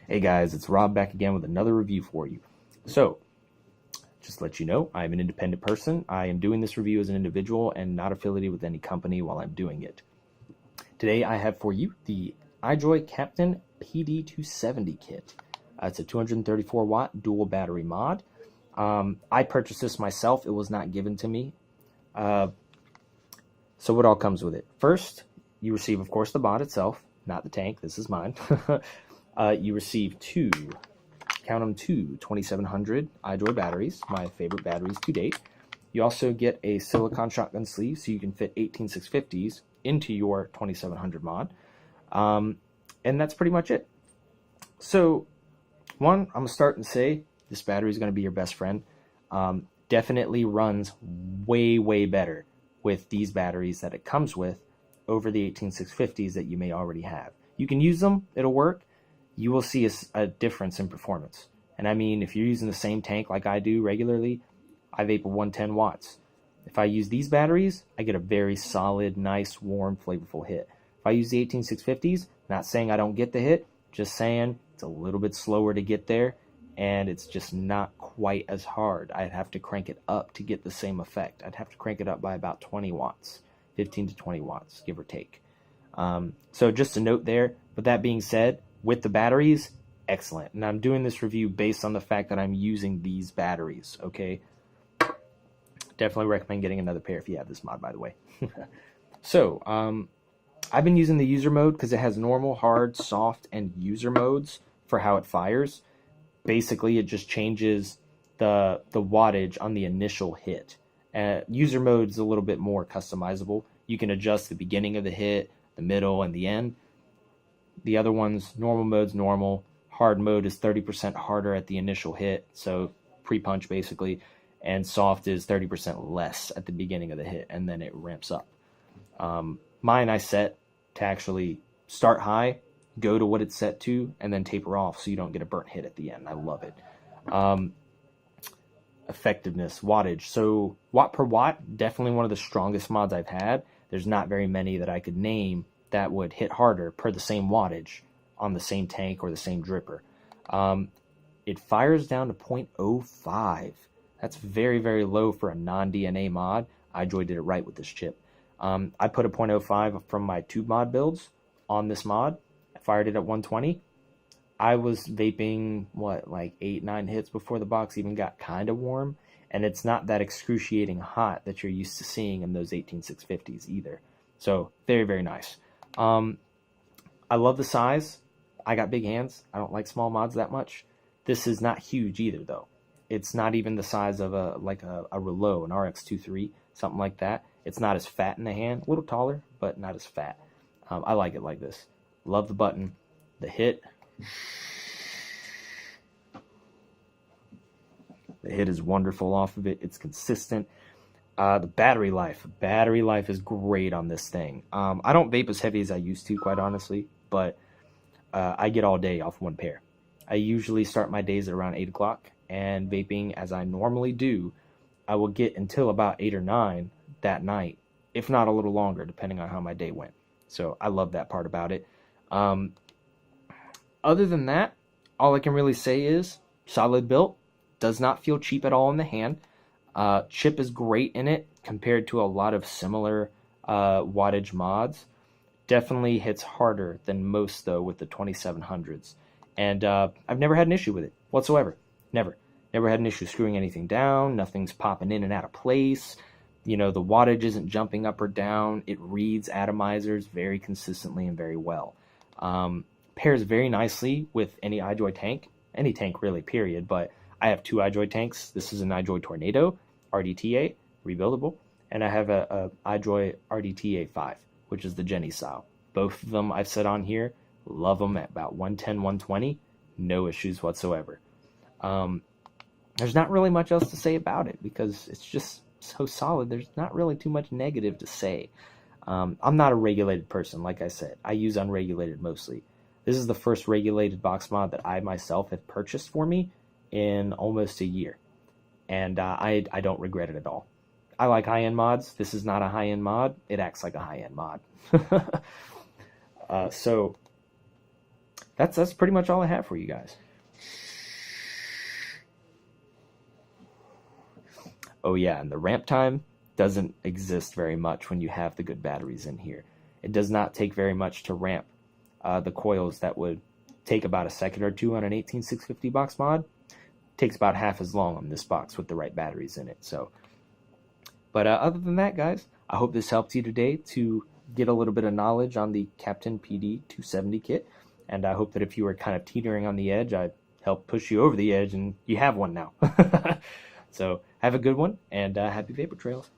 Hey guys, it's Rob back again with another review for you. So, just to let you know, I'm an independent person. I am doing this review as an individual and not affiliated with any company while I'm doing it. Today I have for you the Ijoy Captain PD270 kit. It's a 234 watt dual battery mod. I purchased this myself. It was not given to me. So what all comes with it? First, you receive, of course, the mod itself, not the tank. This is mine. You receive two 2700 Ijoy batteries, my favorite batteries to date. You also get a silicone shotgun sleeve so you can fit 18650s into your 2700 mod. And that's pretty much it. So, one, I'm going to start and say this battery is going to be your best friend. Definitely runs way, way better with these batteries that it comes with over the 18650s that you may already have. You can use them, it'll work. You will see a difference in performance. And I mean, if you're using the same tank like I do regularly, I vape 110 watts. If I use these batteries, I get a very solid, nice, warm, flavorful hit. If I use the 18650s, not saying I don't get the hit, just saying it's a little bit slower to get there, and it's just not quite as hard. I'd have to crank it up to get the same effect. I'd have to crank it up by about 20 watts, 15 to 20 watts, give or take. So just a note there. But that being said, with the batteries, excellent. And I'm doing this review based on the fact that I'm using these batteries, okay? Definitely recommend getting another pair if you have this mod, by the way. So, I've been using the user mode because it has normal, hard, soft, and user modes for how it fires. Basically, it just changes the wattage on the initial hit. User mode is a little bit more customizable. You can adjust the beginning of the hit, the middle, and the end. The other ones, normal mode's normal. Hard mode is 30% harder at the initial hit, so pre-punch basically. And soft is 30% less at the beginning of the hit, and then it ramps up. Mine I set to actually start high, go to what it's set to, and then taper off so you don't get a burnt hit at the end. I love it. Effectiveness, wattage. So watt per watt, definitely one of the strongest mods I've had. There's not very many that I could name that would hit harder per the same wattage on the same tank or the same dripper. It fires down to 0.05. That's very, very low for a non-DNA mod. Ijoy did it right with this chip. I put a 0.05 from my tube mod builds on this mod. I fired it at 120. I was vaping, like 8-9 hits before the box even got kind of warm. And it's not that excruciating hot that you're used to seeing in those 18650s either. So, very, very nice. I love the size. I got big hands. I don't like small mods that much. This is not huge either, though. It's not even the size of a Rouleau, an RX-23, something like that. It's not as fat in the hand. A little taller, but not as fat. I like it like this. Love the button. The hit. The hit is wonderful off of it. It's consistent. The battery life. Battery life is great on this thing. I don't vape as heavy as I used to, quite honestly, but I get all day off one pair. I usually start my days at around 8 o'clock, and vaping as I normally do, I will get until about 8 or 9 that night, if not a little longer, depending on how my day went. So I love that part about it. Other than that, all I can really say is solid built. Does not feel cheap at all in the hand. Chip is great in it compared to a lot of similar wattage mods. Definitely hits harder than most, though, with the 2700s. And I've never had an issue with it whatsoever. Never had an issue screwing anything down. Nothing's popping in and out of place. You know, the wattage isn't jumping up or down. It reads atomizers very consistently and very well. Pairs very nicely with any Ijoy tank. Any tank really, period. But I have two Ijoy tanks. This is an Ijoy Tornado RDTA, rebuildable. And I have a Ijoy RDTA 5, which is the Jenny style. Both of them I've set on here. Love them at about 110, 120. No issues whatsoever. There's not really much else to say about it because it's just so solid. There's not really too much negative to say. I'm not a regulated person, like I said. I use unregulated mostly. This is the first regulated box mod that I myself have purchased for me in almost a year. And I don't regret it at all. I like high-end mods. This is not a high-end mod. It acts like a high-end mod. So that's pretty much all I have for you guys. Oh yeah, and the ramp time doesn't exist very much when you have the good batteries in here. It does not take very much to ramp the coils that would take about a second or two on an 18650 box mod. Takes about half as long on this box with the right batteries in it. So, but other than that, guys, I hope this helped you today to get a little bit of knowledge on the Captain PD270 kit, and I hope that if you were kind of teetering on the edge, I helped push you over the edge and you have one now. So have a good one, and happy vapor trails.